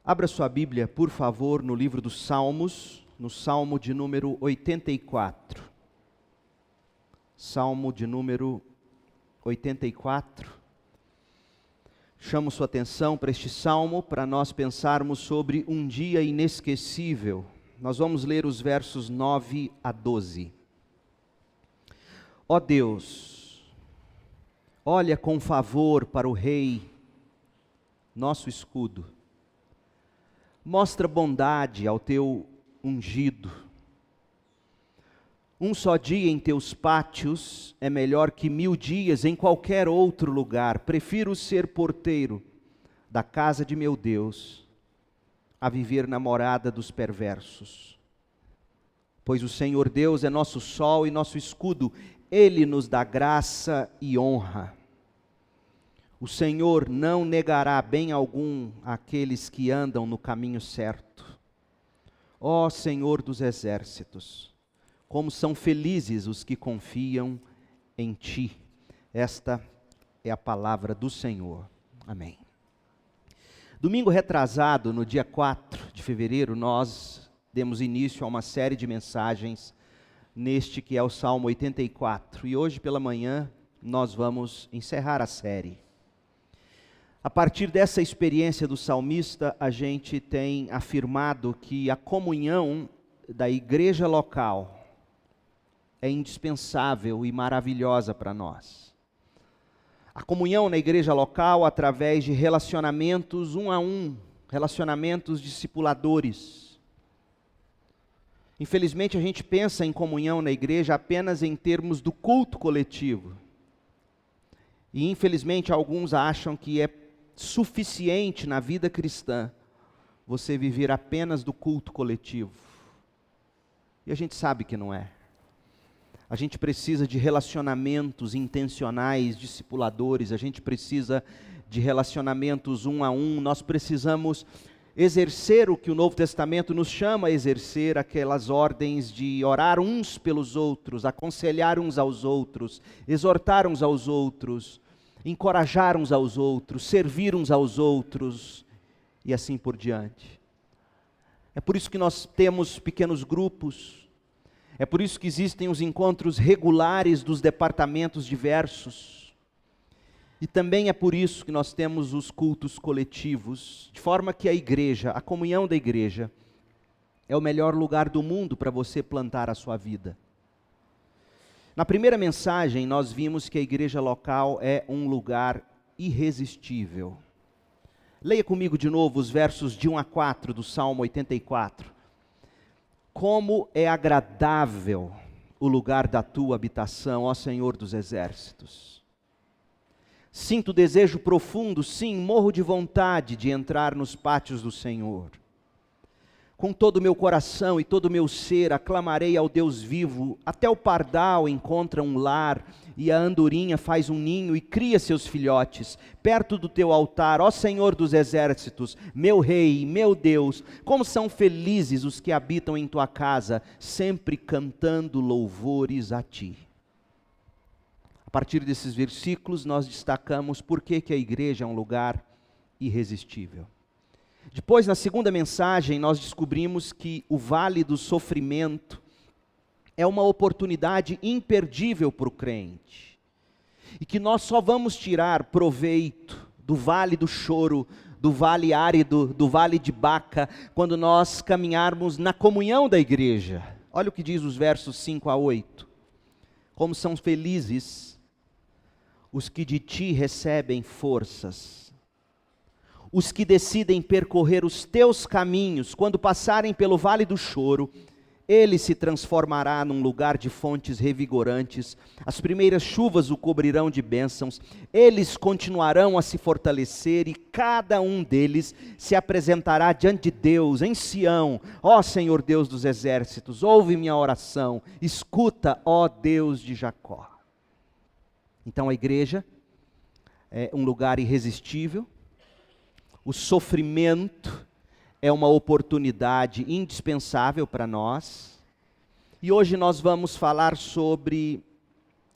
Abra sua Bíblia, por favor, no livro dos Salmos, no Salmo de número 84. Salmo de número 84. Chamo sua atenção para este salmo, para nós pensarmos sobre um dia inesquecível. Nós vamos ler os versos 9 a 12. Ó Deus, olha com favor para o Rei, nosso escudo. Mostra bondade ao teu ungido. Um só dia em teus pátios é melhor que 1000 dias em qualquer outro lugar. Prefiro ser porteiro da casa de meu Deus a viver na morada dos perversos. Pois o Senhor Deus é nosso sol e nosso escudo. Ele nos dá graça e honra. O Senhor não negará bem algum àqueles que andam no caminho certo. Ó Senhor dos exércitos, como são felizes os que confiam em Ti. Esta é a palavra do Senhor. Amém. Domingo retrasado, no dia 4 de fevereiro, nós demos início a uma série de mensagens neste que é o Salmo 84. E hoje pela manhã nós vamos encerrar a série. A partir dessa experiência do salmista, a gente tem afirmado que a comunhão da igreja local é indispensável e maravilhosa para nós. A comunhão na igreja local através de relacionamentos um a um, relacionamentos discipuladores. Infelizmente a gente pensa em comunhão na igreja apenas em termos do culto coletivo. E infelizmente alguns acham que é suficiente na vida cristã você viver apenas do culto coletivo. E a gente sabe que não é. A gente precisa de relacionamentos intencionais, discipuladores, a gente precisa de relacionamentos um a um, nós precisamos exercer o que o Novo Testamento nos chama a exercer, aquelas ordens de orar uns pelos outros, aconselhar uns aos outros, exortar uns aos outros, encorajar uns aos outros, servir uns aos outros e assim por diante. É por isso que nós temos pequenos grupos, é por isso que existem os encontros regulares dos departamentos diversos, e também é por isso que nós temos os cultos coletivos, de forma que a igreja, a comunhão da igreja, é o melhor lugar do mundo para você plantar a sua vida. Na primeira mensagem, nós vimos que a igreja local é um lugar irresistível. Leia comigo de novo os versos de 1 a 4 do Salmo 84. Como é agradável o lugar da tua habitação, ó Senhor dos exércitos. Sinto desejo profundo, sim, morro de vontade de entrar nos pátios do Senhor. Com todo o meu coração e todo o meu ser, aclamarei ao Deus vivo. Até o pardal encontra um lar, e a andorinha faz um ninho e cria seus filhotes, perto do teu altar, ó Senhor dos exércitos, meu Rei, meu Deus. Como são felizes os que habitam em tua casa, sempre cantando louvores a ti. A partir desses versículos, nós destacamos por que a igreja é um lugar irresistível. Depois, na segunda mensagem, nós descobrimos que o vale do sofrimento é uma oportunidade imperdível para o crente. E que nós só vamos tirar proveito do vale do choro, do vale árido, do vale de Baca, quando nós caminharmos na comunhão da igreja. Olha o que diz os versos 5 a 8. Como são felizes os que de ti recebem forças. Os que decidem percorrer os teus caminhos, quando passarem pelo vale do choro, ele se transformará num lugar de fontes revigorantes, as primeiras chuvas o cobrirão de bênçãos, eles continuarão a se fortalecer e cada um deles se apresentará diante de Deus em Sião. Ó Senhor Deus dos exércitos, ouve minha oração, escuta, ó Deus de Jacó. Então a igreja é um lugar irresistível. O sofrimento é uma oportunidade indispensável para nós. E hoje nós vamos falar sobre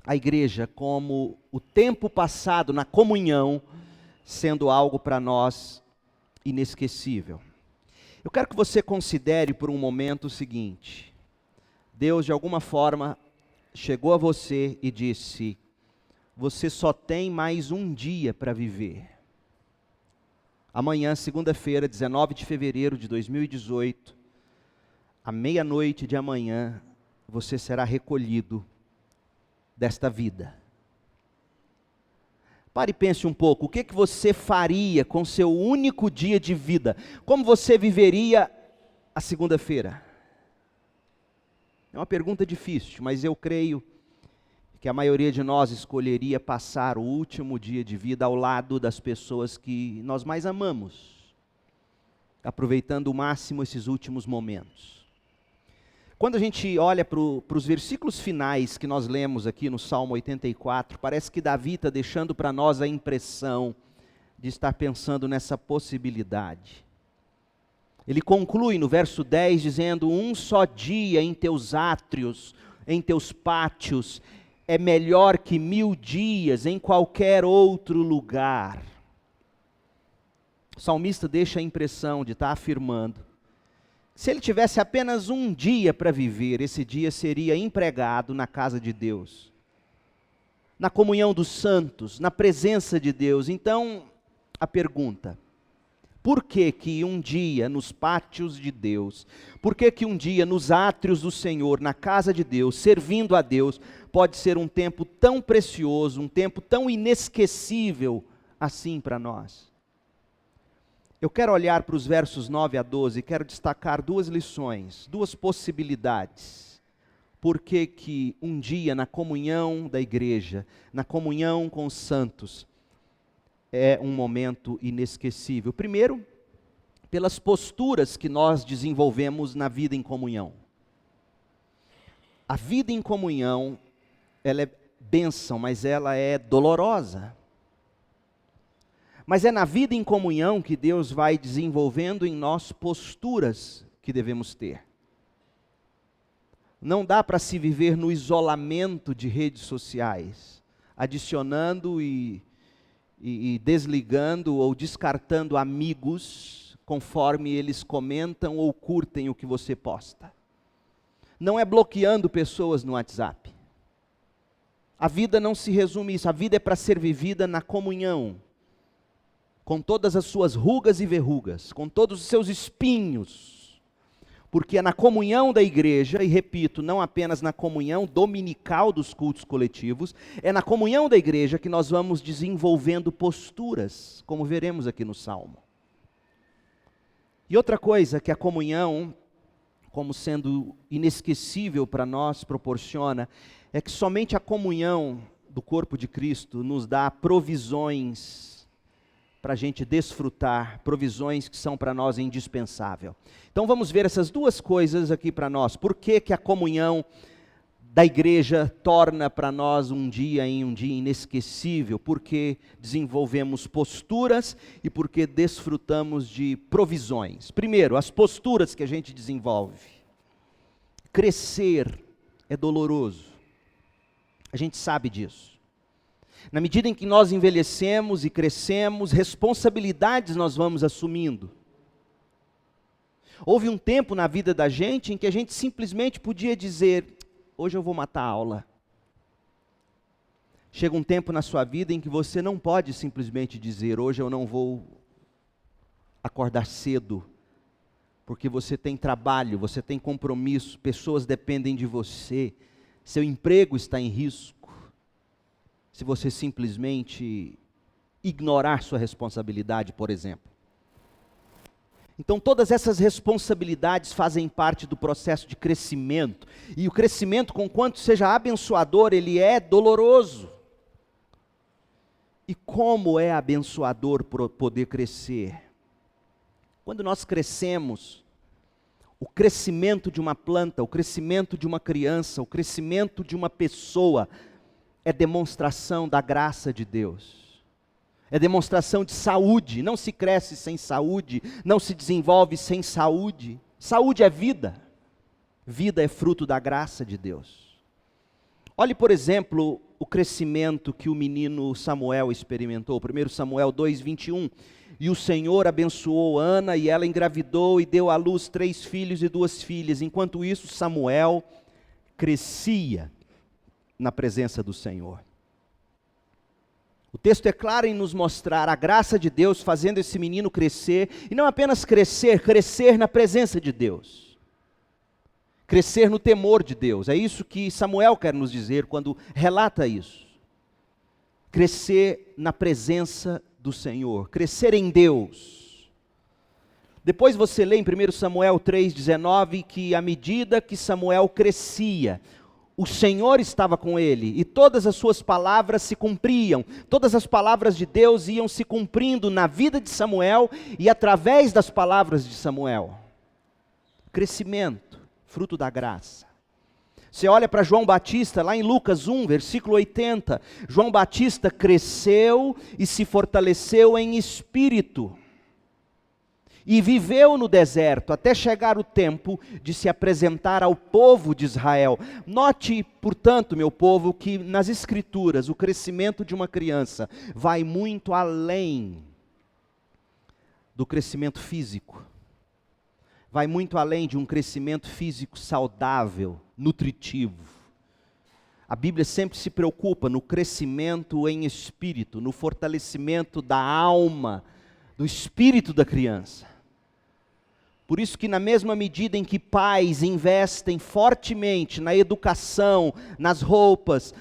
a igreja como o tempo passado na comunhão sendo algo para nós inesquecível. Eu quero que você considere por um momento o seguinte: Deus de alguma forma chegou a você e disse: você só tem mais um dia para viver. Amanhã, segunda-feira, 19 de fevereiro de 2018, à meia-noite de amanhã, você será recolhido desta vida. Pare e pense um pouco, o que você faria com seu único dia de vida? Como você viveria a segunda-feira? É uma pergunta difícil, mas eu creio que a maioria de nós escolheria passar o último dia de vida ao lado das pessoas que nós mais amamos, aproveitando o máximo esses últimos momentos. Quando a gente olha para os versículos finais que nós lemos aqui no Salmo 84, parece que Davi está deixando para nós a impressão de estar pensando nessa possibilidade. Ele conclui no verso 10 dizendo: um só dia em teus átrios, em teus pátios, é melhor que 1000 dias em qualquer outro lugar. O salmista deixa a impressão de estar afirmando: se ele tivesse apenas um dia para viver, esse dia seria empregado na casa de Deus, na comunhão dos santos, na presença de Deus. Então, a pergunta: por que que um dia nos pátios de Deus, por que que um dia nos átrios do Senhor, na casa de Deus, servindo a Deus, pode ser um tempo tão precioso, um tempo tão inesquecível assim para nós? Eu quero olhar para os versos 9 a 12 e quero destacar duas lições, duas possibilidades. Por que que um dia na comunhão da igreja, na comunhão com os santos, é um momento inesquecível? Primeiro, pelas posturas que nós desenvolvemos na vida em comunhão. A vida em comunhão, ela é bênção, mas ela é dolorosa. Mas é na vida em comunhão que Deus vai desenvolvendo em nós posturas que devemos ter. Não dá para se viver no isolamento de redes sociais, adicionando e desligando ou descartando amigos conforme eles comentam ou curtem o que você posta. Não é bloqueando pessoas no WhatsApp. A vida não se resume a isso, a vida é para ser vivida na comunhão, com todas as suas rugas e verrugas, com todos os seus espinhos, porque é na comunhão da igreja, e repito, não apenas na comunhão dominical dos cultos coletivos, é na comunhão da igreja que nós vamos desenvolvendo posturas, como veremos aqui no Salmo. E outra coisa que a comunhão, como sendo inesquecível para nós, proporciona, é que somente a comunhão do corpo de Cristo nos dá provisões para a gente desfrutar, provisões que são para nós indispensáveis. Então vamos ver essas duas coisas aqui para nós. Por que que a comunhão da igreja torna para nós um dia inesquecível? Porque desenvolvemos posturas e porque desfrutamos de provisões. Primeiro, as posturas que a gente desenvolve. Crescer é doloroso. A gente sabe disso. Na medida em que nós envelhecemos e crescemos, responsabilidades nós vamos assumindo. Houve um tempo na vida da gente em que a gente simplesmente podia dizer: hoje eu vou matar a aula. Chega um tempo na sua vida em que você não pode simplesmente dizer: hoje eu não vou acordar cedo, porque você tem trabalho, você tem compromisso, pessoas dependem de você, seu emprego está em risco. Se você simplesmente ignorar sua responsabilidade, por exemplo. Então todas essas responsabilidades fazem parte do processo de crescimento, e o crescimento, conquanto seja abençoador, ele é doloroso. E como é abençoador poder crescer? Quando nós crescemos, o crescimento de uma planta, o crescimento de uma criança, o crescimento de uma pessoa, é demonstração da graça de Deus, é demonstração de saúde. Não se cresce sem saúde, não se desenvolve sem saúde. Saúde é vida, vida é fruto da graça de Deus. Olhe, por exemplo, o crescimento que o menino Samuel experimentou. 1 Samuel 2:21, E o Senhor abençoou Ana, e ela engravidou e deu à luz 3 filhos e 2 filhas. Enquanto isso, Samuel crescia na presença do Senhor. O texto é claro em nos mostrar a graça de Deus fazendo esse menino crescer, e não apenas crescer, crescer na presença de Deus. Crescer no temor de Deus. É isso que Samuel quer nos dizer quando relata isso. Crescer na presença do Senhor, crescer em Deus. Depois você lê em 1 Samuel 3,19 que à medida que Samuel crescia, o Senhor estava com ele, e todas as suas palavras se cumpriam, todas as palavras de Deus iam se cumprindo na vida de Samuel, e através das palavras de Samuel. Crescimento, fruto da graça. Você olha para João Batista, lá em Lucas 1, versículo 80, João Batista cresceu e se fortaleceu em espírito, e viveu no deserto, até chegar o tempo de se apresentar ao povo de Israel. Note, portanto, meu povo, que nas Escrituras, o crescimento de uma criança vai muito além do crescimento físico. Vai muito além de um crescimento físico saudável, nutritivo. A Bíblia sempre se preocupa no crescimento em espírito, no fortalecimento da alma, do espírito da criança. Por isso que na mesma medida em que pais investem fortemente na educação, nas roupas,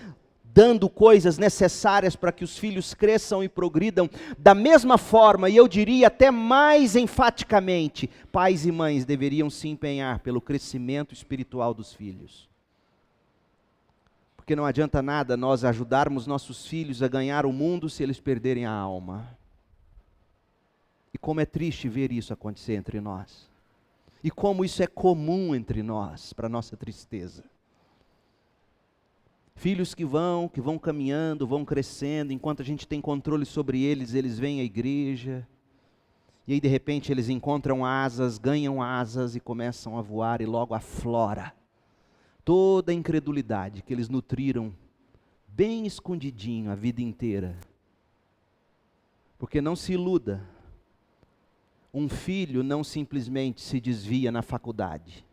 dando coisas necessárias para que os filhos cresçam e progridam, da mesma forma, e eu diria até mais enfaticamente, pais e mães deveriam se empenhar pelo crescimento espiritual dos filhos. Porque não adianta nada nós ajudarmos nossos filhos a ganhar o mundo se eles perderem a alma. E como é triste ver isso acontecer entre nós. E como isso é comum entre nós, para nossa tristeza. Filhos que vão caminhando, vão crescendo, enquanto a gente tem controle sobre eles, eles vêm à igreja, e aí de repente eles encontram asas, ganham asas e começam a voar, e logo aflora toda a incredulidade que eles nutriram bem escondidinho a vida inteira. Porque não se iluda, um filho não simplesmente se desvia na faculdade.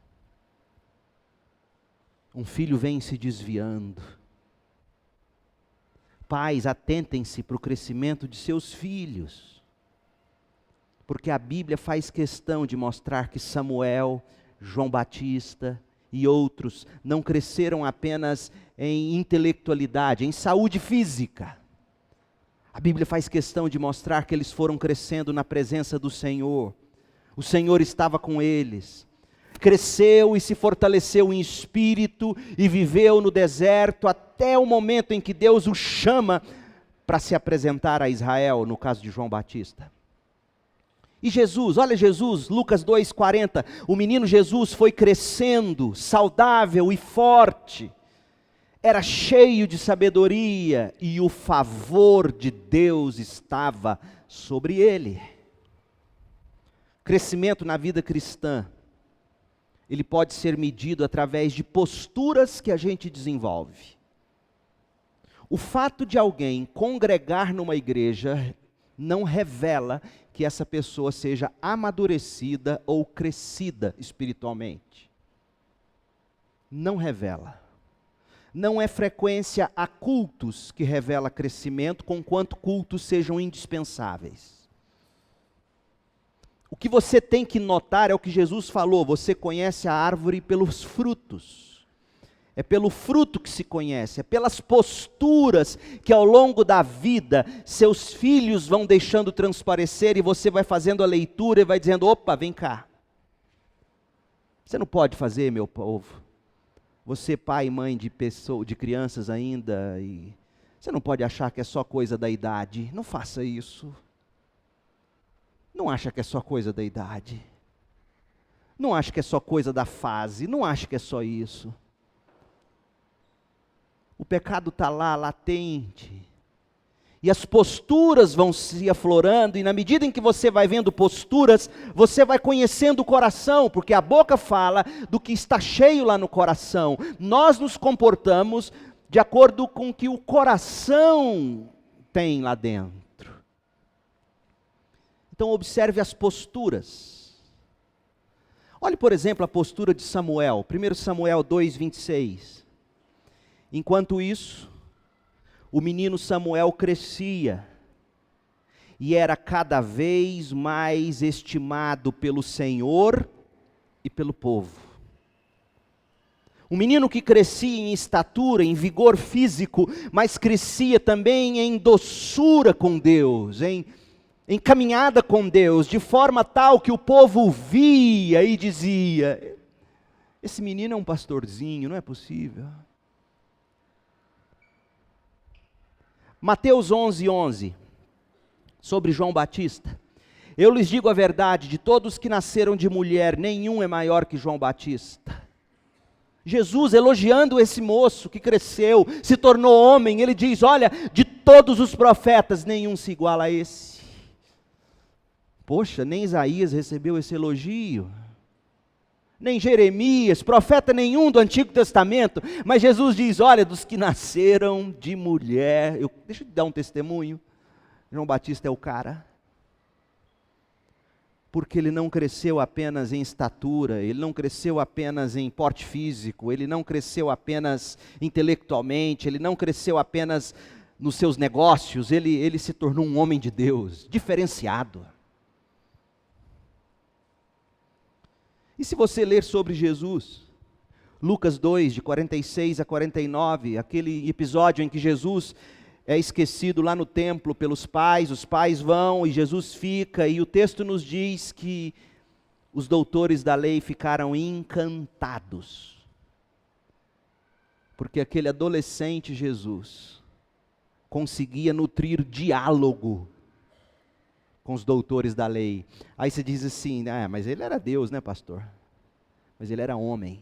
Um filho vem se desviando. Pais, atentem-se para o crescimento de seus filhos. Porque a Bíblia faz questão de mostrar que Samuel, João Batista e outros não cresceram apenas em intelectualidade, em saúde física. A Bíblia faz questão de mostrar que eles foram crescendo na presença do Senhor. O Senhor estava com eles. Cresceu e se fortaleceu em espírito e viveu no deserto até o momento em que Deus o chama para se apresentar a Israel, no caso de João Batista. E Jesus, olha Jesus, Lucas 2,40, o menino Jesus foi crescendo, saudável e forte. Era cheio de sabedoria e o favor de Deus estava sobre ele. Crescimento na vida cristã, ele pode ser medido através de posturas que a gente desenvolve. O fato de alguém congregar numa igreja não revela que essa pessoa seja amadurecida ou crescida espiritualmente. Não revela. Não é frequência a cultos que revela crescimento, conquanto cultos sejam indispensáveis. O que você tem que notar é o que Jesus falou, você conhece a árvore pelos frutos. É pelo fruto que se conhece, é pelas posturas que ao longo da vida seus filhos vão deixando transparecer, e você vai fazendo a leitura e vai dizendo, opa, vem cá. Você não pode fazer, meu povo. Você, pai e mãe de crianças ainda, e você não pode achar que é só coisa da idade. Não faça isso. Não acha que é só coisa da idade. Não acha que é só coisa da fase. Não acha que é só isso. O pecado está lá, latente. E as posturas vão se aflorando, e na medida em que você vai vendo posturas, você vai conhecendo o coração, porque a boca fala do que está cheio lá no coração. Nós nos comportamos de acordo com o que o coração tem lá dentro. Então observe as posturas. Olhe, por exemplo, a postura de Samuel, 1 Samuel 2:26. Enquanto isso, o menino Samuel crescia e era cada vez mais estimado pelo Senhor e pelo povo. Um menino que crescia em estatura, em vigor físico, mas crescia também em doçura com Deus, em caminhada com Deus, de forma tal que o povo via e dizia: esse menino é um pastorzinho, não é possível. Mateus 11:11, sobre João Batista. Eu lhes digo a verdade, de todos que nasceram de mulher, nenhum é maior que João Batista. Jesus elogiando esse moço que cresceu, se tornou homem, ele diz: olha, de todos os profetas, nenhum se iguala a esse. Poxa, nem Isaías recebeu esse elogio, nem Jeremias, profeta nenhum do Antigo Testamento, mas Jesus diz: olha, dos que nasceram de mulher, deixa eu te dar um testemunho, João Batista é o cara, porque ele não cresceu apenas em estatura, ele não cresceu apenas em porte físico, ele não cresceu apenas intelectualmente, ele não cresceu apenas nos seus negócios, ele se tornou um homem de Deus, diferenciado. E se você ler sobre Jesus, Lucas 2, de 46 a 49, aquele episódio em que Jesus é esquecido lá no templo pelos pais, os pais vão e Jesus fica, e o texto nos diz que os doutores da lei ficaram encantados, porque aquele adolescente Jesus conseguia nutrir diálogo com os doutores da lei. Aí você diz assim: mas ele era Deus, né, pastor? Mas ele era homem.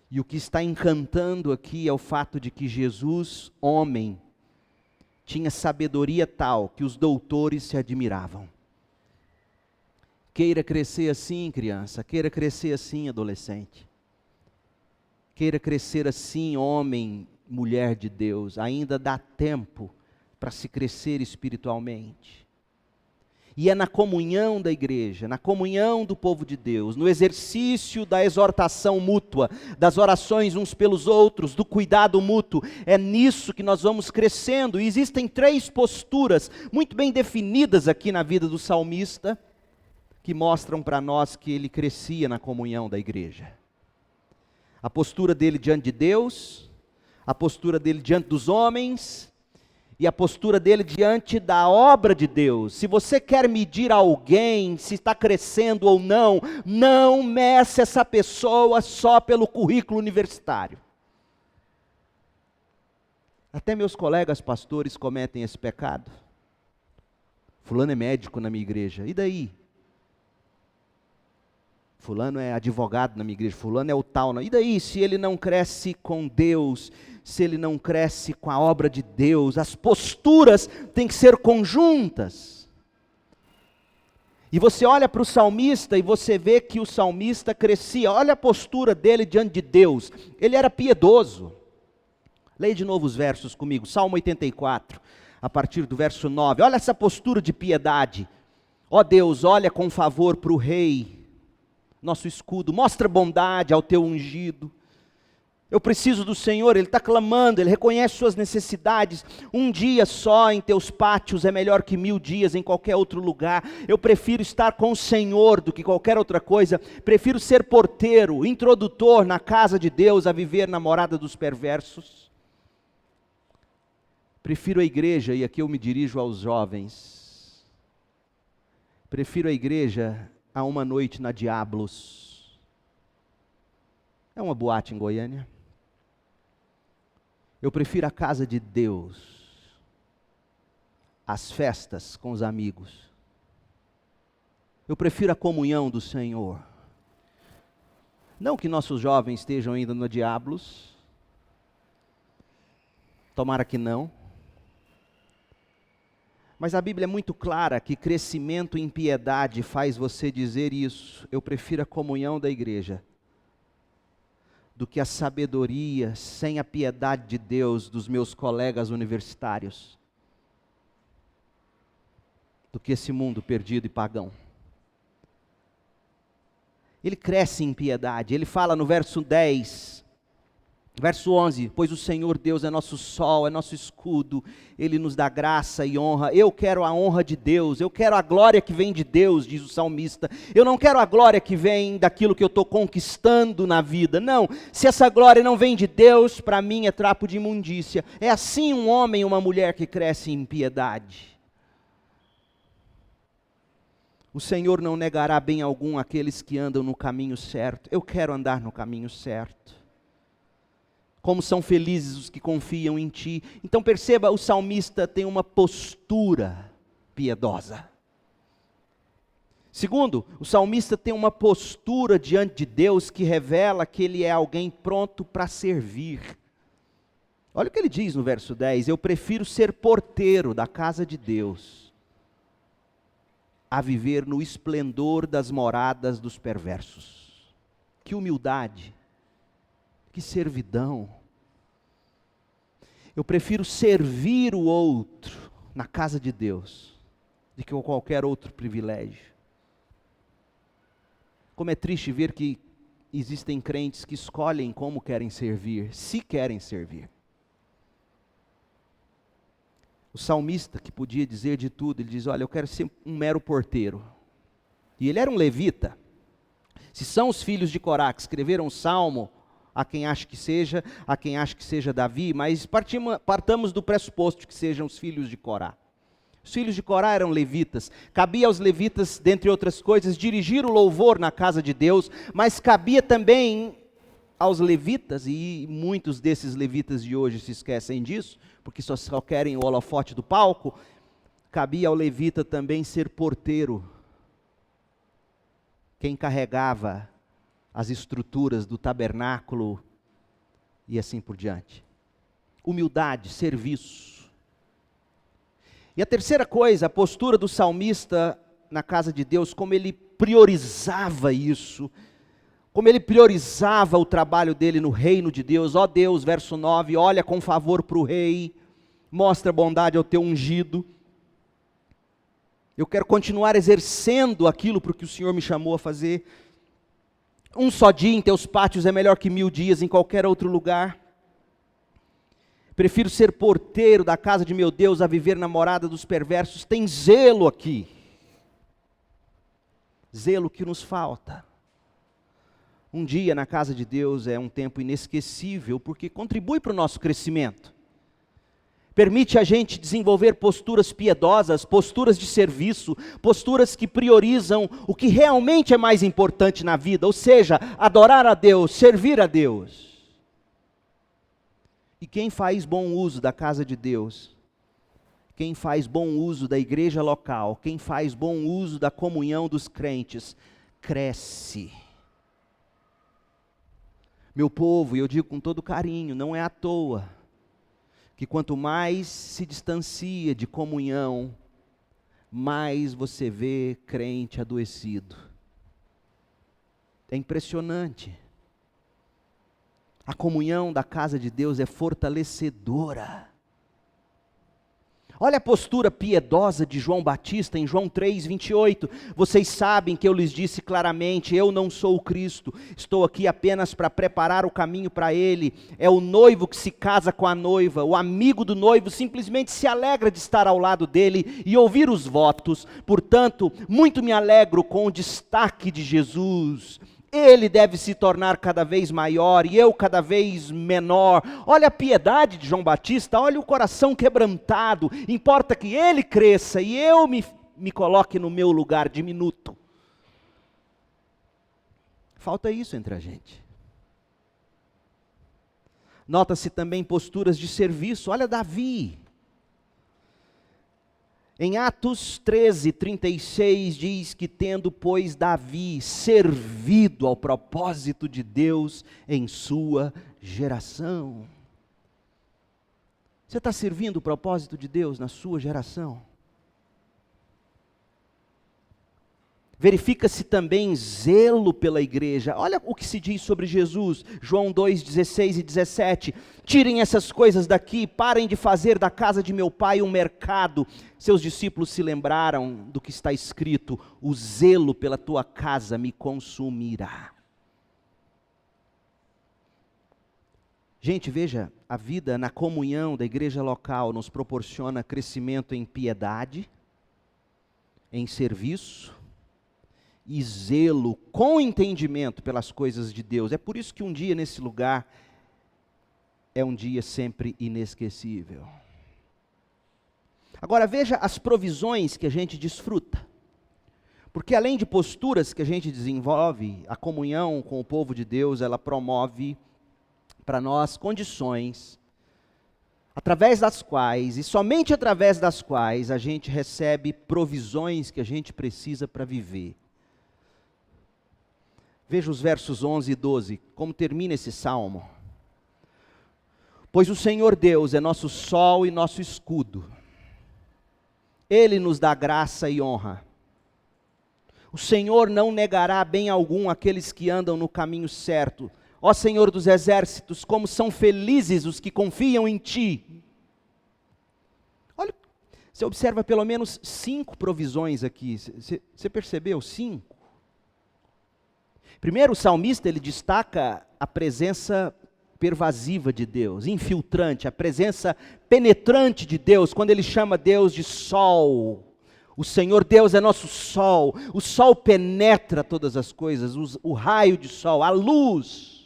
E o que está encantando aqui é o fato de que Jesus, homem, tinha sabedoria tal que os doutores se admiravam. Queira crescer assim, criança, queira crescer assim, adolescente. Queira crescer assim, homem, mulher de Deus, ainda dá tempo para se crescer espiritualmente. E é na comunhão da igreja, na comunhão do povo de Deus, no exercício da exortação mútua, das orações uns pelos outros, do cuidado mútuo, é nisso que nós vamos crescendo. E existem 3 posturas muito bem definidas aqui na vida do salmista, que mostram para nós que ele crescia na comunhão da igreja. A postura dele diante de Deus, a postura dele diante dos homens, e a postura dele diante da obra de Deus. Se você quer medir alguém, se está crescendo ou não, não meça essa pessoa só pelo currículo universitário. Até meus colegas pastores cometem esse pecado. Fulano é médico na minha igreja, e daí? Fulano é advogado na minha igreja, fulano é o tal. E daí, se ele não cresce com Deus, se ele não cresce com a obra de Deus? As posturas têm que ser conjuntas. E você olha para o salmista e você vê que o salmista crescia. Olha a postura dele diante de Deus. Ele era piedoso. Leia de novo os versos comigo. Salmo 84, a partir do verso 9. Olha essa postura de piedade. Ó Deus, olha com favor para o rei, nosso escudo, mostra bondade ao teu ungido. Eu preciso do Senhor, ele está clamando, ele reconhece suas necessidades. Um dia só em teus pátios é melhor que 1000 dias em qualquer outro lugar. Eu prefiro estar com o Senhor do que qualquer outra coisa. Prefiro ser porteiro, introdutor na casa de Deus, a viver na morada dos perversos. Prefiro a igreja, e aqui eu me dirijo aos jovens. Prefiro a igreja a uma noite na Diablos. É uma boate em Goiânia. Eu prefiro a casa de Deus, as festas com os amigos. Eu prefiro a comunhão do Senhor. Não que nossos jovens estejam indo no Diablos. Tomara que não. Mas a Bíblia é muito clara que crescimento em piedade faz você dizer isso. Eu prefiro a comunhão da igreja do que a sabedoria sem a piedade de Deus dos meus colegas universitários. do que esse mundo perdido e pagão. Ele cresce em piedade. Ele fala no verso 10, verso 11, pois o Senhor Deus é nosso sol, é nosso escudo, Ele nos dá graça e honra. Eu quero a honra de Deus, eu quero a glória que vem de Deus, diz o salmista. Eu não quero a glória que vem daquilo que eu estou conquistando na vida, não. Se essa glória não vem de Deus, para mim é trapo de imundícia. É assim um homem e uma mulher que cresce em piedade. O Senhor não negará bem algum àqueles que andam no caminho certo. Eu quero andar no caminho certo. Como são felizes os que confiam em Ti. Então perceba, o salmista tem uma postura piedosa. Segundo, o salmista tem uma postura diante de Deus que revela que ele é alguém pronto para servir. Olha o que ele diz no verso 10, eu prefiro ser porteiro da casa de Deus a viver no esplendor das moradas dos perversos. Que humildade, que servidão. Eu prefiro servir o outro na casa de Deus, do que qualquer outro privilégio. Como é triste ver que existem crentes que escolhem como querem servir, se querem servir. O salmista, que podia dizer de tudo, ele diz, olha, eu quero ser um mero porteiro. E ele era um levita. Se são os filhos de Corá que escreveram o salmo, há quem ache que seja, há quem ache que seja Davi, mas partamos do pressuposto que sejam os filhos de Corá. Os filhos de Corá eram levitas. Cabia aos levitas, dentre outras coisas, dirigir o louvor na casa de Deus, mas cabia também aos levitas, e muitos desses levitas de hoje se esquecem disso, porque só querem o holofote do palco, cabia ao levita também ser porteiro, quem carregava as estruturas do tabernáculo e assim por diante. Humildade, serviço. E a terceira coisa, a postura do salmista na casa de Deus, como ele priorizava isso, como ele priorizava o trabalho dele no reino de Deus. Ó Deus, verso 9, olha com favor para o rei, mostra bondade ao teu ungido. Eu quero continuar exercendo aquilo para o que o Senhor me chamou a fazer. Um só dia em teus pátios é melhor que 1000 dias em qualquer outro lugar. Prefiro ser porteiro da casa de meu Deus a viver na morada dos perversos. Tem zelo aqui. Zelo que nos falta. Um dia na casa de Deus é um tempo inesquecível, porque contribui para o nosso crescimento. Permite a gente desenvolver posturas piedosas, posturas de serviço, posturas que priorizam o que realmente é mais importante na vida, ou seja, adorar a Deus, servir a Deus. E quem faz bom uso da casa de Deus, quem faz bom uso da igreja local, quem faz bom uso da comunhão dos crentes, cresce. Meu povo, e eu digo com todo carinho, não é à toa, que quanto mais se distancia de comunhão, mais você vê crente adoecido. É impressionante. A comunhão da casa de Deus é fortalecedora. Olha a postura piedosa de João Batista em João 3:28. Vocês sabem que eu lhes disse claramente, eu não sou o Cristo, estou aqui apenas para preparar o caminho para Ele. É o noivo que se casa com a noiva, o amigo do noivo simplesmente se alegra de estar ao lado dele e ouvir os votos. Portanto, muito me alegro com o destaque de Jesus. Ele deve se tornar cada vez maior e eu cada vez menor. Olha a piedade de João Batista, olha o coração quebrantado. Importa que ele cresça e eu me coloque no meu lugar diminuto. Falta isso entre a gente. Nota-se também posturas de serviço. Olha Davi. Em Atos 13:36 diz que tendo, pois, Davi servido ao propósito de Deus em sua geração. Você está servindo o propósito de Deus na sua geração? Verifica-se também zelo pela igreja. Olha o que se diz sobre Jesus, João 2:16 e 17. Tirem essas coisas daqui, parem de fazer da casa de meu pai um mercado. Seus discípulos se lembraram do que está escrito: o zelo pela tua casa me consumirá. Gente, veja, a vida na comunhão da igreja local nos proporciona crescimento em piedade, em serviço, e zelo com entendimento pelas coisas de Deus. É por isso que um dia nesse lugar é um dia sempre inesquecível. Agora veja as provisões que a gente desfruta. Porque além de posturas que a gente desenvolve, a comunhão com o povo de Deus, ela promove para nós condições através das quais, e somente através das quais, a gente recebe provisões que a gente precisa para viver. Veja os versos 11 e 12, como termina esse salmo. Pois o Senhor Deus é nosso sol e nosso escudo. Ele nos dá graça e honra. O Senhor não negará bem algum àqueles que andam no caminho certo. Ó Senhor dos exércitos, como são felizes os que confiam em Ti. Olha, você observa pelo menos 5 provisões aqui. Você percebeu? 5. Primeiro, o salmista, ele destaca a presença pervasiva de Deus, infiltrante, a presença penetrante de Deus, quando ele chama Deus de sol. O Senhor Deus é nosso sol, o sol penetra todas as coisas, o raio de sol, a luz.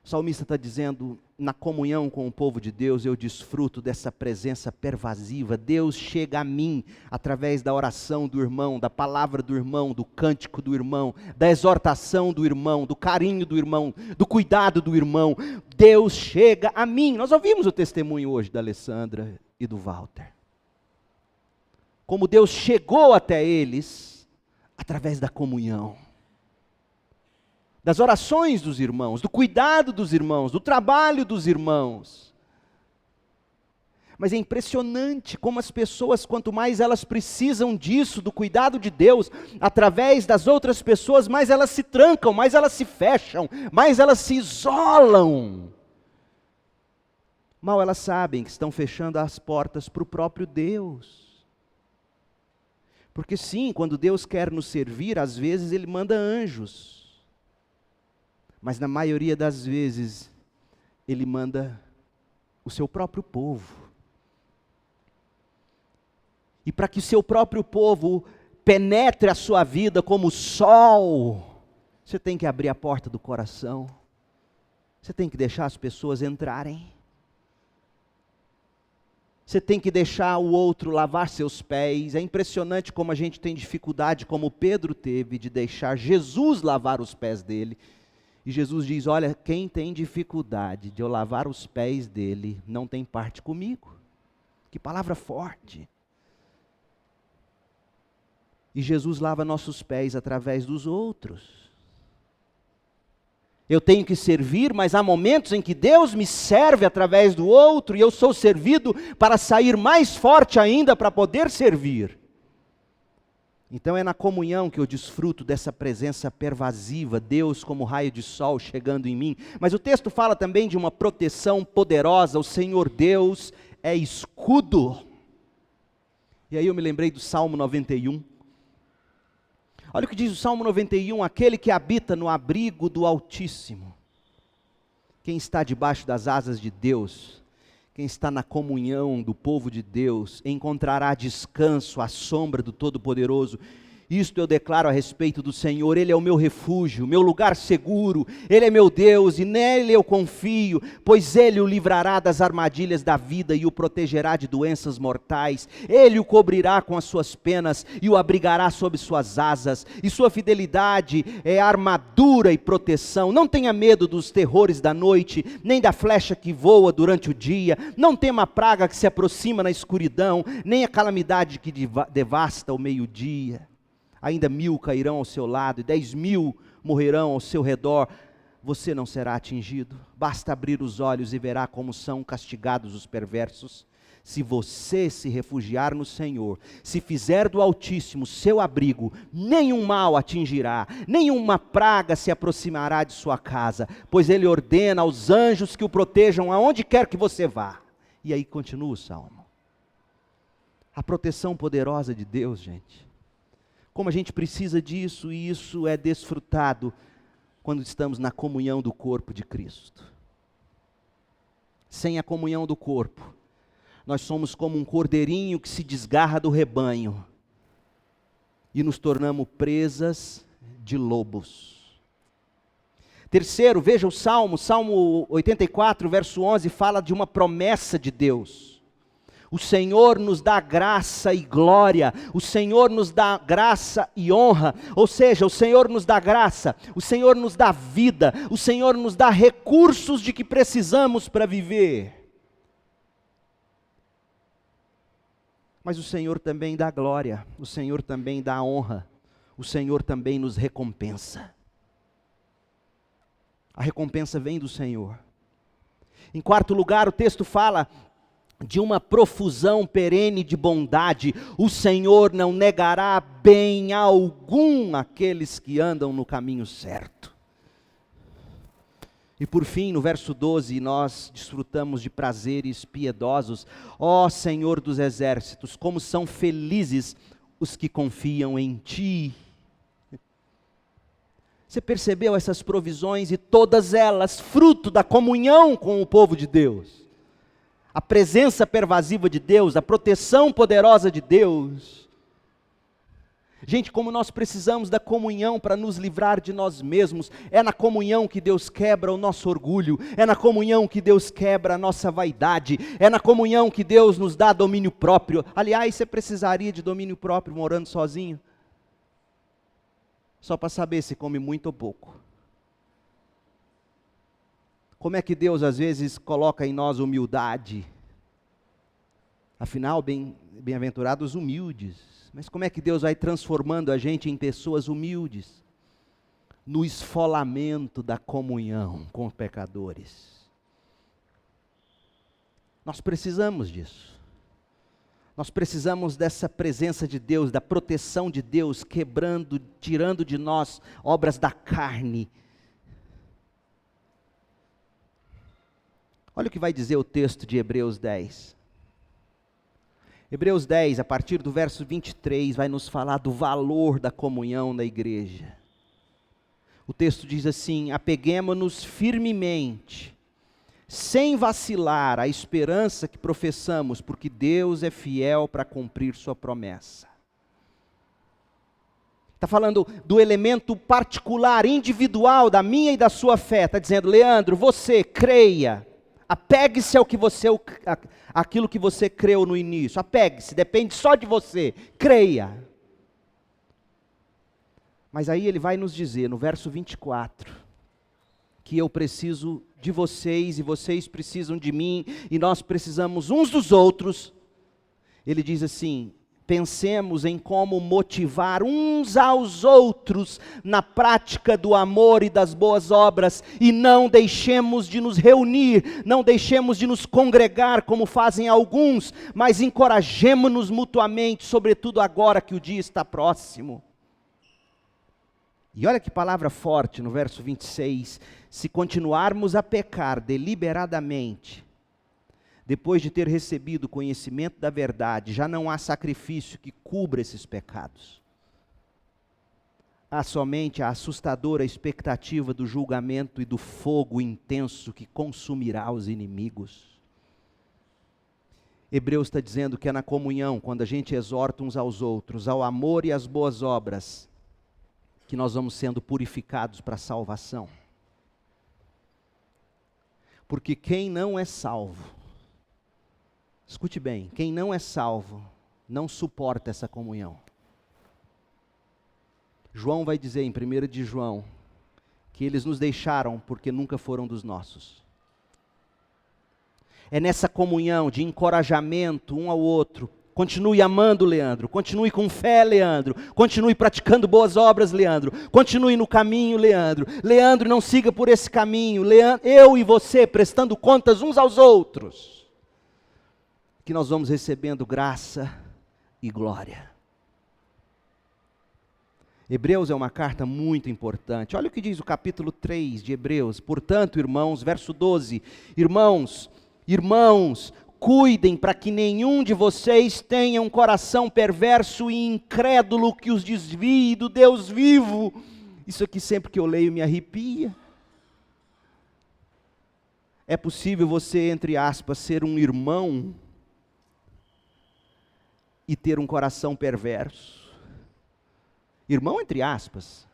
O salmista está dizendo, na comunhão com o povo de Deus, eu desfruto dessa presença pervasiva. Deus chega a mim através da oração do irmão, da palavra do irmão, do cântico do irmão, da exortação do irmão, do carinho do irmão, do cuidado do irmão. Deus chega a mim. Nós ouvimos o testemunho hoje da Alessandra e do Walter. Como Deus chegou até eles através da comunhão, das orações dos irmãos, do cuidado dos irmãos, do trabalho dos irmãos. Mas é impressionante como as pessoas, quanto mais elas precisam disso, do cuidado de Deus, através das outras pessoas, mais elas se trancam, mais elas se fecham, mais elas se isolam. Mal elas sabem que estão fechando as portas para o próprio Deus. Porque sim, quando Deus quer nos servir, às vezes Ele manda anjos. Mas na maioria das vezes, Ele manda o seu próprio povo. E para que o seu próprio povo penetre a sua vida como o sol, você tem que abrir a porta do coração. Você tem que deixar as pessoas entrarem. Você tem que deixar o outro lavar seus pés. É impressionante como a gente tem dificuldade, como Pedro teve, de deixar Jesus lavar os pés dele. E Jesus diz, olha, quem tem dificuldade de eu lavar os pés dele, não tem parte comigo. Que palavra forte. E Jesus lava nossos pés através dos outros. Eu tenho que servir, mas há momentos em que Deus me serve através do outro, e eu sou servido para sair mais forte ainda para poder servir. Então é na comunhão que eu desfruto dessa presença pervasiva, Deus como raio de sol chegando em mim. Mas o texto fala também de uma proteção poderosa, o Senhor Deus é escudo. E aí eu me lembrei do Salmo 91. Olha o que diz o Salmo 91, aquele que habita no abrigo do Altíssimo. Quem está debaixo das asas de Deus, quem está na comunhão do povo de Deus, encontrará descanso à sombra do Todo-Poderoso. Isto eu declaro a respeito do Senhor, Ele é o meu refúgio, meu lugar seguro, Ele é meu Deus e nele eu confio, pois Ele o livrará das armadilhas da vida e o protegerá de doenças mortais. Ele o cobrirá com as suas penas e o abrigará sob suas asas, e sua fidelidade é armadura e proteção. Não tenha medo dos terrores da noite, nem da flecha que voa durante o dia, não tema a praga que se aproxima na escuridão, nem a calamidade que devasta ao meio-dia. Ainda 1000 cairão ao seu lado e 10.000 morrerão ao seu redor, você não será atingido. Basta abrir os olhos e verá como são castigados os perversos. Se você se refugiar no Senhor, se fizer do Altíssimo seu abrigo, nenhum mal atingirá, nenhuma praga se aproximará de sua casa, pois Ele ordena aos anjos que o protejam aonde quer que você vá. E aí continua o Salmo. A proteção poderosa de Deus, gente. Como a gente precisa disso, e isso é desfrutado quando estamos na comunhão do corpo de Cristo. Sem a comunhão do corpo, nós somos como um cordeirinho que se desgarra do rebanho e nos tornamos presas de lobos. Terceiro, veja o Salmo 84, verso 11, fala de uma promessa de Deus. O Senhor nos dá graça e glória, o Senhor nos dá graça e honra, ou seja, o Senhor nos dá graça, o Senhor nos dá vida, o Senhor nos dá recursos de que precisamos para viver. Mas o Senhor também dá glória, o Senhor também dá honra, o Senhor também nos recompensa. A recompensa vem do Senhor. Em quarto lugar, o texto fala de uma profusão perene de bondade. O Senhor não negará bem algum àqueles que andam no caminho certo. E por fim, no verso 12, nós desfrutamos de prazeres piedosos. Ó Senhor dos exércitos, como são felizes os que confiam em Ti. Você percebeu essas provisões e todas elas fruto da comunhão com o povo de Deus? A presença pervasiva de Deus, a proteção poderosa de Deus. Gente, como nós precisamos da comunhão para nos livrar de nós mesmos. É na comunhão que Deus quebra o nosso orgulho. É na comunhão que Deus quebra a nossa vaidade. É na comunhão que Deus nos dá domínio próprio. Aliás, você precisaria de domínio próprio morando sozinho? Só para saber se come muito ou pouco. Como é que Deus às vezes coloca em nós humildade? Afinal, bem-aventurados humildes. Mas como é que Deus vai transformando a gente em pessoas humildes? No esfolamento da comunhão com os pecadores. Nós precisamos disso. Nós precisamos dessa presença de Deus, da proteção de Deus, quebrando, tirando de nós obras da carne. Olha o que vai dizer o texto de Hebreus 10. Hebreus 10, a partir do verso 23, vai nos falar do valor da comunhão na igreja. O texto diz assim: apeguemo-nos firmemente, sem vacilar, à esperança que professamos, porque Deus é fiel para cumprir sua promessa. Está falando do elemento particular, individual da minha e da sua fé. Está dizendo: Leandro, você creia. Apegue-se àquilo que você creu no início. Apegue-se, depende só de você. Creia. Mas aí ele vai nos dizer, no verso 24, que eu preciso de vocês e vocês precisam de mim e nós precisamos uns dos outros. Ele diz assim: pensemos em como motivar uns aos outros na prática do amor e das boas obras, e não deixemos de nos reunir, não deixemos de nos congregar como fazem alguns, mas encorajemo-nos mutuamente, sobretudo agora que o dia está próximo. E olha que palavra forte no verso 26, se continuarmos a pecar deliberadamente, depois de ter recebido o conhecimento da verdade, já não há sacrifício que cubra esses pecados. Há somente a assustadora expectativa do julgamento e do fogo intenso que consumirá os inimigos. Hebreus está dizendo que é na comunhão, quando a gente exorta uns aos outros, ao amor e às boas obras, que nós vamos sendo purificados para a salvação. Porque quem não é salvo, escute bem, quem não é salvo, não suporta essa comunhão. João vai dizer em 1 de João, que eles nos deixaram porque nunca foram dos nossos. É nessa comunhão de encorajamento um ao outro. Continue amando, Leandro. Continue com fé, Leandro. Continue praticando boas obras, Leandro. Continue no caminho, Leandro. Leandro, não siga por esse caminho. Leandro, eu e você prestando contas uns aos outros. que nós vamos recebendo graça e glória. Hebreus é uma carta muito importante. Olha o que diz o capítulo 3 de Hebreus. Portanto, irmãos, verso 12. Irmãos, cuidem para que nenhum de vocês tenha um coração perverso e incrédulo que os desvie do Deus vivo. Isso aqui sempre que eu leio me arrepia. É possível você, entre aspas, ser um irmão e ter um coração perverso. Irmão, entre aspas.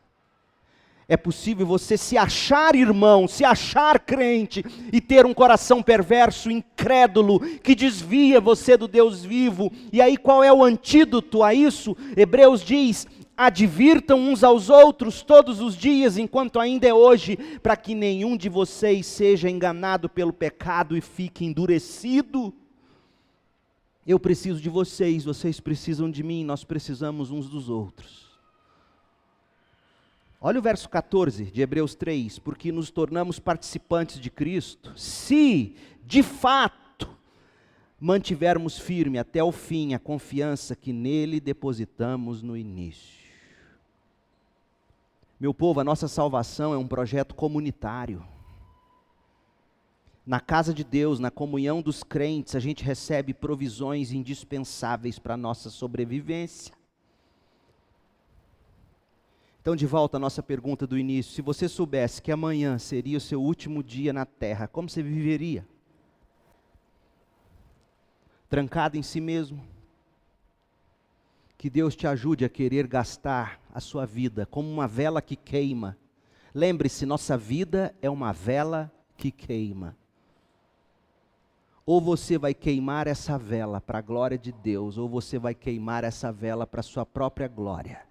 É possível você se achar irmão, se achar crente e ter um coração perverso, incrédulo, que desvia você do Deus vivo. E aí qual é o antídoto a isso? Hebreus diz: advirtam uns aos outros todos os dias, enquanto ainda é hoje, para que nenhum de vocês seja enganado pelo pecado e fique endurecido. Eu preciso de vocês, vocês precisam de mim, nós precisamos uns dos outros. Olha o verso 14 de Hebreus 3, porque nos tornamos participantes de Cristo, se, de fato, mantivermos firme até o fim a confiança que nele depositamos no início. Meu povo, a nossa salvação é um projeto comunitário. Na casa de Deus, na comunhão dos crentes, a gente recebe provisões indispensáveis para a nossa sobrevivência. Então, de volta à nossa pergunta do início, se você soubesse que amanhã seria o seu último dia na terra, como você viveria? Trancado em si mesmo? Que Deus te ajude a querer gastar a sua vida como uma vela que queima. Lembre-se, nossa vida é uma vela que queima. Ou você vai queimar essa vela para a glória de Deus, ou você vai queimar essa vela para a sua própria glória.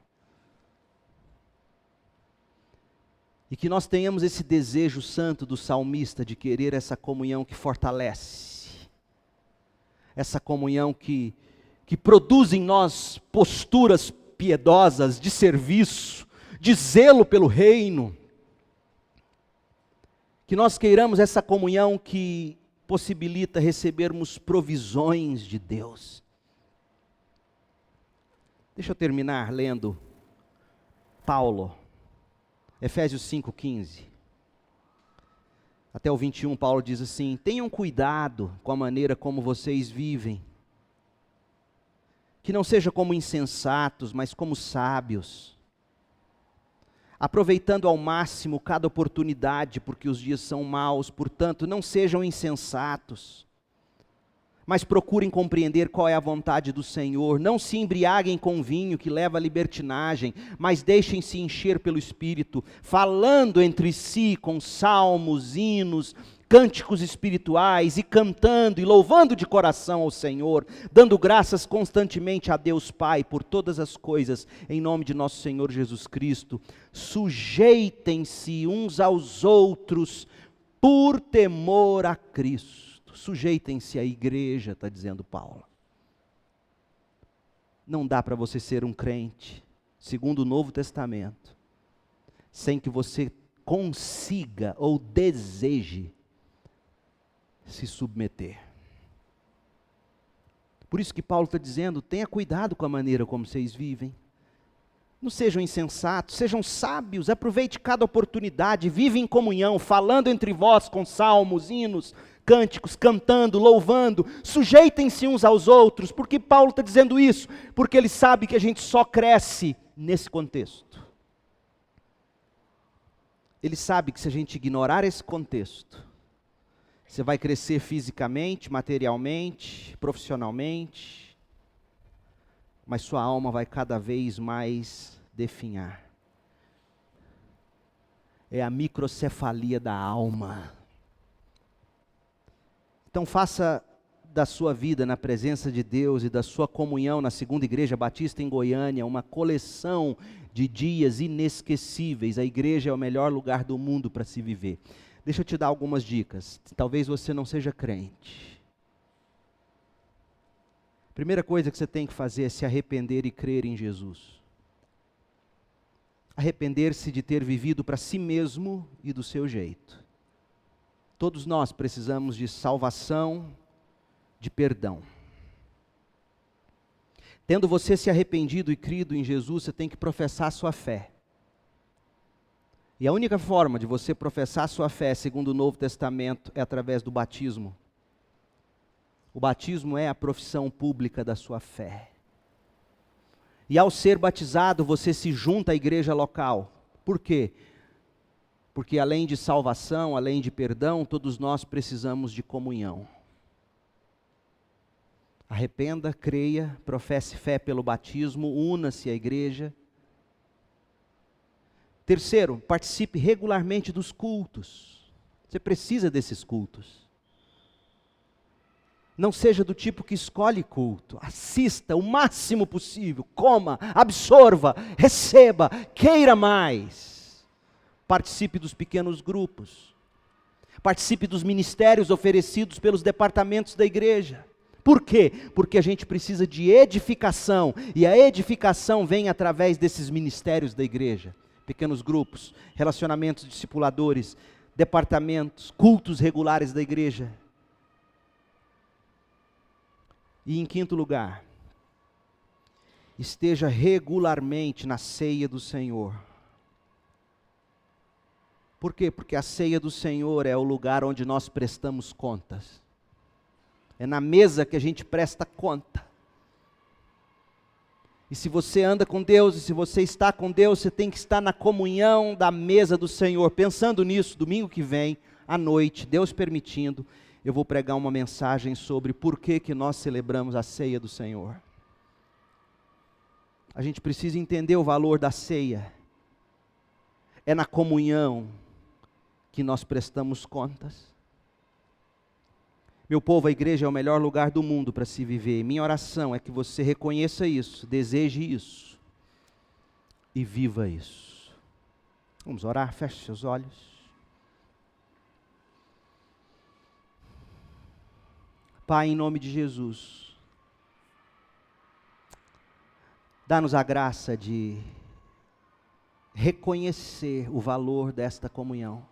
E que nós tenhamos esse desejo santo do salmista de querer essa comunhão que fortalece, essa comunhão que produz em nós posturas piedosas de serviço, de zelo pelo reino. Que nós queiramos essa comunhão que possibilita recebermos provisões de Deus. Deixa eu terminar lendo Paulo. Efésios 5,15, até o 21, Paulo diz assim: tenham cuidado com a maneira como vocês vivem, que não seja como insensatos, mas como sábios, aproveitando ao máximo cada oportunidade, porque os dias são maus. Portanto, não sejam insensatos, mas procurem compreender qual é a vontade do Senhor. Não se embriaguem com vinho que leva à libertinagem, mas deixem-se encher pelo Espírito, falando entre si com salmos, hinos, cânticos espirituais, e cantando e louvando de coração ao Senhor, dando graças constantemente a Deus Pai por todas as coisas, em nome de nosso Senhor Jesus Cristo. Sujeitem-se uns aos outros por temor a Cristo. Sujeitem-se à igreja, está dizendo Paulo. Não dá para você ser um crente, segundo o Novo Testamento, sem que você consiga ou deseje se submeter. Por isso que Paulo está dizendo: tenha cuidado com a maneira como vocês vivem. Não sejam insensatos, sejam sábios, aproveite cada oportunidade, vive em comunhão, falando entre vós com salmos, hinos, cânticos, cantando, louvando, sujeitem-se uns aos outros. Por que Paulo está dizendo isso? Porque ele sabe que a gente só cresce nesse contexto. Ele sabe que se a gente ignorar esse contexto, você vai crescer fisicamente, materialmente, profissionalmente, mas sua alma vai cada vez mais definhar. É a microcefalia da alma. Então faça da sua vida na presença de Deus e da sua comunhão na Segunda Igreja Batista em Goiânia uma coleção de dias inesquecíveis. A igreja é o melhor lugar do mundo para se viver. Deixa eu te dar algumas dicas. Talvez você não seja crente. Primeira coisa que você tem que fazer é se arrepender e crer em Jesus. Arrepender-se de ter vivido para si mesmo e do seu jeito. Todos nós precisamos de salvação, de perdão. Tendo você se arrependido e crido em Jesus, você tem que professar a sua fé. E a única forma de você professar a sua fé, segundo o Novo Testamento, é através do batismo. O batismo é a profissão pública da sua fé. E ao ser batizado, você se junta à igreja local. Por quê? Porque além de salvação, além de perdão, todos nós precisamos de comunhão. Arrependa, creia, professe fé pelo batismo, una-se à igreja. Terceiro, participe regularmente dos cultos. Você precisa desses cultos. Não seja do tipo que escolhe culto. Assista o máximo possível, coma, absorva, receba, queira mais. Participe dos pequenos grupos. Participe dos ministérios oferecidos pelos departamentos da igreja. Por quê? Porque a gente precisa de edificação, e a edificação vem através desses ministérios da igreja. Pequenos grupos, relacionamentos discipuladores, departamentos, cultos regulares da igreja. E em quinto lugar, esteja regularmente na ceia do Senhor. Por quê? Porque a ceia do Senhor é o lugar onde nós prestamos contas. É na mesa que a gente presta conta. E se você anda com Deus, e se você está com Deus, você tem que estar na comunhão da mesa do Senhor. Pensando nisso, domingo que vem, à noite, Deus permitindo, eu vou pregar uma mensagem sobre por que nós celebramos a ceia do Senhor. A gente precisa entender o valor da ceia. É na comunhão que nós prestamos contas. Meu povo, a igreja é o melhor lugar do mundo para se viver. Minha oração é que você reconheça isso, deseje isso e viva isso. Vamos orar? Feche seus olhos. Pai, em nome de Jesus, dá-nos a graça de reconhecer o valor desta comunhão.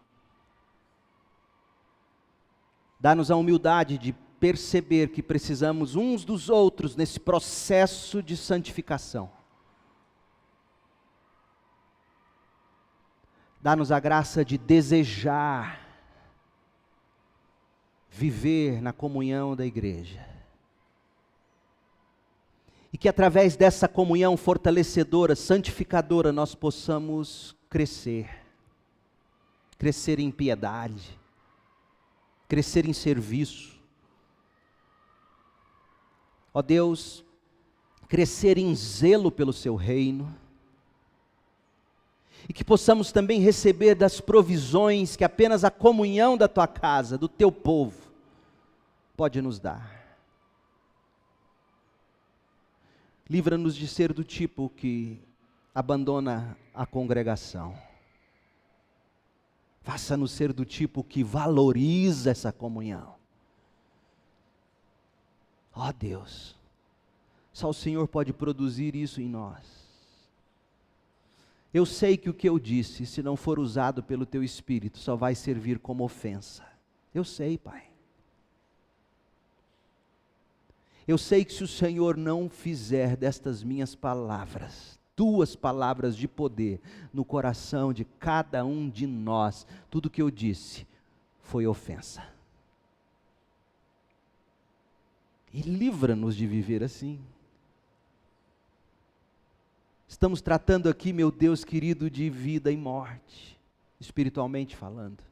Dá-nos a humildade de perceber que precisamos uns dos outros nesse processo de santificação. Dá-nos a graça de desejar viver na comunhão da igreja. E que através dessa comunhão fortalecedora, santificadora, nós possamos crescer. Crescer em piedade. Crescer em serviço. Ó Deus, crescer em zelo pelo seu reino. E que possamos também receber das provisões que apenas a comunhão da tua casa, do teu povo, pode nos dar. Livra-nos de ser do tipo que abandona a congregação. Faça-nos ser do tipo que valoriza essa comunhão. Ó Deus, só o Senhor pode produzir isso em nós. Eu sei que o que eu disse, se não for usado pelo Teu Espírito, só vai servir como ofensa. Eu sei, Pai. Eu sei que se o Senhor não fizer destas minhas palavras, tuas palavras de poder, no coração de cada um de nós, tudo que eu disse foi ofensa. E livra-nos de viver assim. Estamos tratando aqui, meu Deus querido, de vida e morte, espiritualmente falando.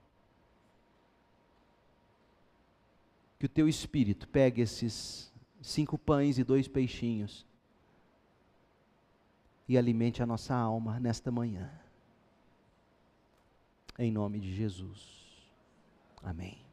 Que o Teu Espírito pegue esses 5 pães e 2 peixinhos e alimente a nossa alma nesta manhã. Em nome de Jesus. Amém.